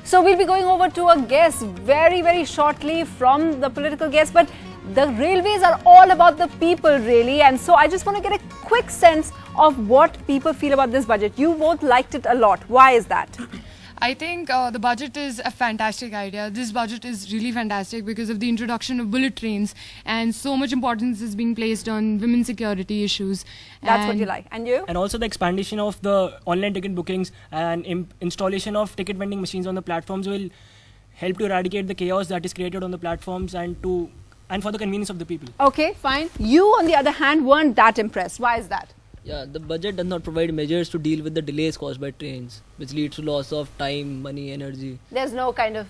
So we'll be going over to a guest very shortly from the political guest, but the railways are all about the people really, and so I just want to get a quick sense of what people feel about this budget. You both liked it a lot. Why is that? I think the budget is a fantastic idea. This budget is really fantastic because of the introduction of bullet trains, and so much importance is being placed on women's security issues. That's what you like. And you? And also the expansion of the online ticket bookings and installation of ticket vending machines on the platforms will help to eradicate the chaos that is created on the platforms and for the convenience of the people. Okay, fine. You, on the other hand, weren't that impressed. Why is that? Yeah, the budget does not provide measures to deal with the delays caused by trains, which leads to loss of time, money, energy. There's no kind of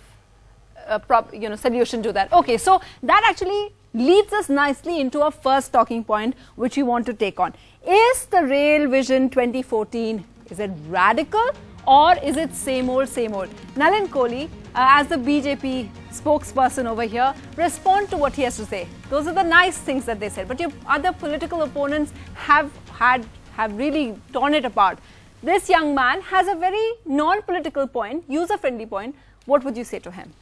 solution to that. Okay, so that actually leads us nicely into our first talking point, which we want to take on. Is the Rail Vision 2014, is it radical or is it same old, same old? Nalin Kohli, as the BJP spokesperson over here, respond to what he has to say. Those are the nice things that they said, but your other political opponents have really torn it apart. This young man has a very non-political point, user-friendly point. What would you say to him?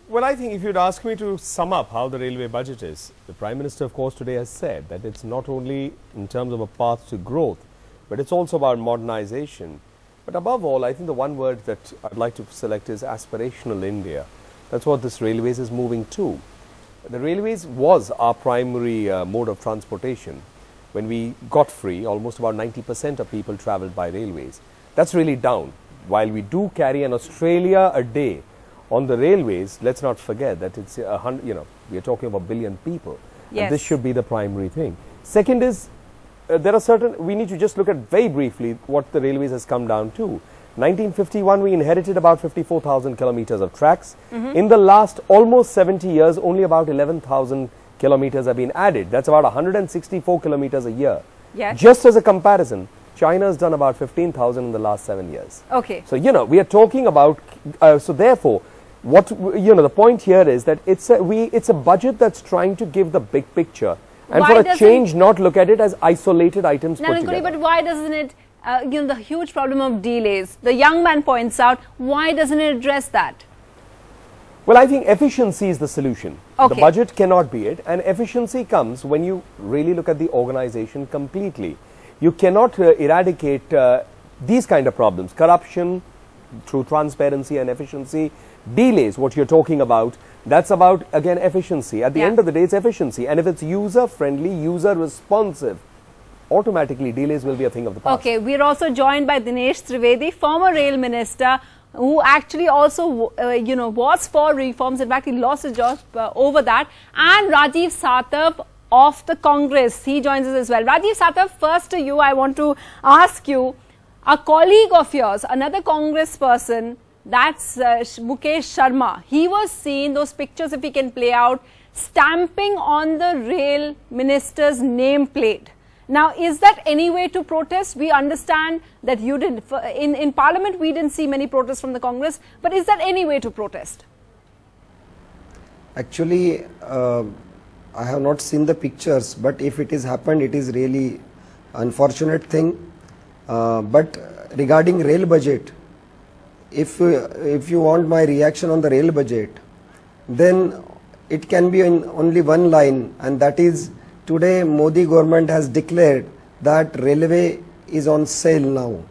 Well, I think if you'd ask me to sum up how the railway budget is, the Prime Minister, of course, today has said that it's not only in terms of a path to growth, but it's also about modernization. But above all, I think the one word that I'd like to select is aspirational India. That's what this railways is moving to. The railways was our primary mode of transportation. When we got free, almost about 90% of people traveled by railways. That's really down. While we do carry an Australia a day on the railways, let's not forget that it's we are talking of 1 billion people. Yes. And this should be the primary thing. Second is, we need to just look at very briefly what the railways has come down to. 1951, we inherited about 54,000 kilometers of tracks. In the last almost 70 years, only about 11,000 kilometers have been added. That's about 164 kilometers a year. Yes. Just as a comparison, China has done about 15,000 in the last 7 years. Okay. So, we are talking about, so therefore, the point here is that it's a budget that's trying to give the big picture. And Why for a change, not look at it as isolated items put together. But why doesn't it, the huge problem of delays, the young man points out, why doesn't it address that? Well, I think efficiency is the solution. Okay. The budget cannot be it, and efficiency comes when you really look at the organization completely. You cannot eradicate these kind of problems, corruption through transparency and efficiency, delays, what you're talking about, that's about, again, efficiency. At the end of the day, it's efficiency, and if it's user-friendly, user-responsive, automatically delays will be a thing of the past. Okay, we're also joined by Dinesh Trivedi, former rail minister, who actually also, was for reforms. In fact, he lost his job over that. And Rajiv Sathap of the Congress. He joins us as well. Rajiv Sathap, first to you, I want to ask you, a colleague of yours, another Congress person, that's Mukesh Sharma. He was seen, those pictures if we can play out, stamping on the rail minister's nameplate. Now, is that any way to protest? We understand that you did, in Parliament, we didn't see many protests from the Congress, but is that any way to protest? Actually, I have not seen the pictures, but if it has happened, it is really unfortunate thing. But regarding rail budget, if you want my reaction on the rail budget, then it can be in only one line, and that is, today Modi government has declared that railway is on sale now.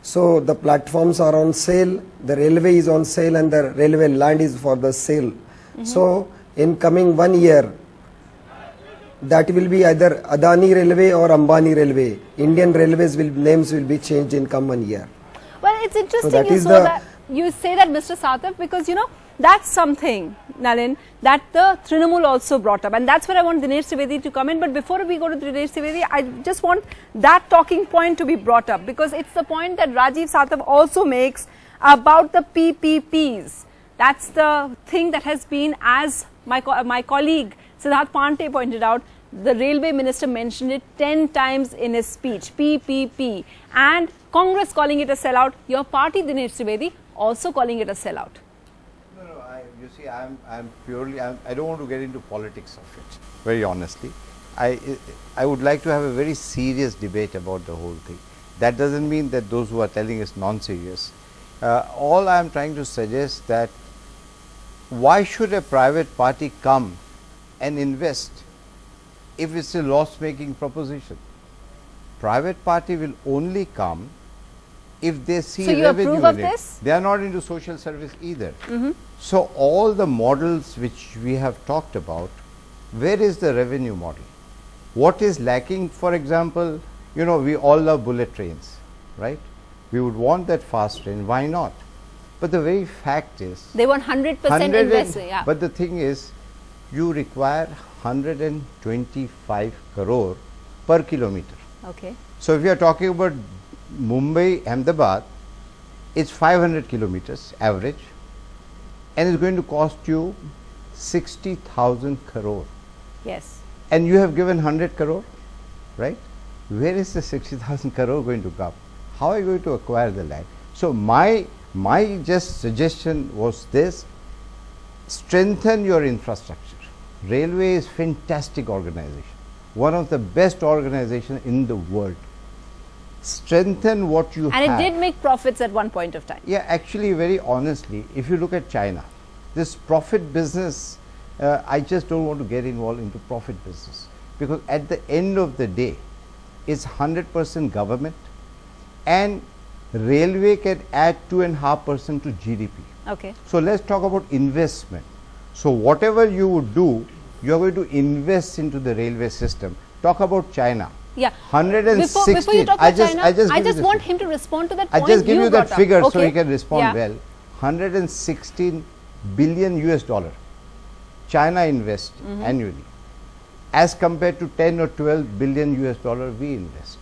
So the platforms are on sale, the railway is on sale, and the railway land is for the sale. So in coming 1 year, that will be either Adani Railway or Ambani Railway. Indian Railways names will be changed in come 1 year. Well, it's interesting that you say that, Mr. Sathap, because, that's something, Nalin, that the Trinamool also brought up. And that's where I want Dinesh Trivedi to come in. But before we go to Dinesh Trivedi, I just want that talking point to be brought up, because it's the point that Rajiv Sathap also makes about the PPPs. That's the thing that has been, as my colleague Siddharth Pante pointed out, the railway minister mentioned it 10 times in his speech, PPP. And Congress calling it a sellout, your party, Dinesh Trivedi, also calling it a sellout. You see, I don't want to get into politics of it, very honestly. I would like to have a very serious debate about the whole thing. That doesn't mean that those who are telling us non-serious. All I am trying to suggest that why should a private party come and invest if it's a loss-making proposition? Private party will only come if they see So you revenue approve of in it. this? They are not into social service either. So all the models which we have talked about, where is the revenue model? What is lacking? For example, you know, we all love bullet trains, right? We would want that fast train, why not? But the very fact is, They want 100% investment. Yeah. but the thing is, you require 125 crore per kilometer. Okay. So if you are talking about Mumbai, Ahmedabad, it's 500 kilometers average, and it's going to cost you 60,000 crore. Yes. And you have given 100 crore, right? Where is the 60,000 crore going to come? How are you going to acquire the land? So my just suggestion was this: strengthen your infrastructure. Railway is fantastic organization, one of the best organization in the world. Strengthen what you have. And it did make profits at one point of time. Yeah, actually, very honestly, if you look at China, this profit business, I just don't want to get involved into profit business, because at the end of the day, it's 100% government, and railway can add 2.5% to GDP. Okay. So let's talk about investment. So whatever you would do, you are going to invest into the railway system. Talk about China. Yeah. 160. Before you talk about China, I give you just this want figure. him to respond to that I point just give you that brought up. figure so Okay. he can respond Yeah. well. 116 billion US dollar China invests annually, as compared to 10 or 12 billion US dollar we invest.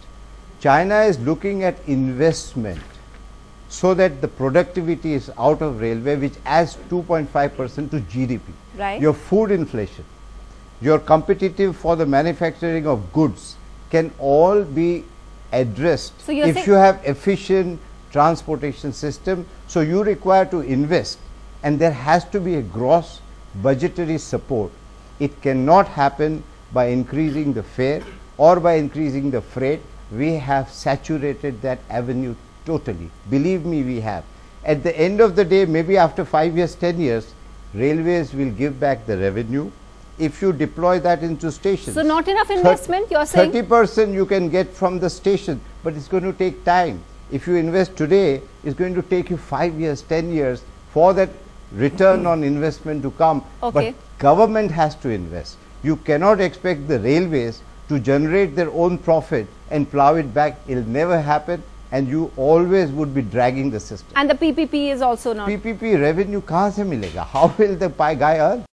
China is looking at investment so that the productivity is out of railway, which adds 2.5% to GDP. Right. Your food inflation, your competitive for the manufacturing of goods can all be addressed So you're if saying- you have efficient transportation system. So you require to invest, and there has to be a gross budgetary support. It cannot happen by increasing the fare or by increasing the freight. We have saturated that avenue totally. Believe me, we have. At the end of the day, maybe after 5 years, 10 years, railways will give back the revenue if you deploy that into stations. So not enough investment, you're saying? 30% you can get from the station, but it's going to take time. If you invest today, it's going to take you 5 years, 10 years for that return on investment to come. Okay. But government has to invest. You cannot expect the railways to generate their own profit and plow it back. It will never happen, and you always would be dragging the system. And the PPP is also not. PPP revenue kahan se milega? How will the guy earn?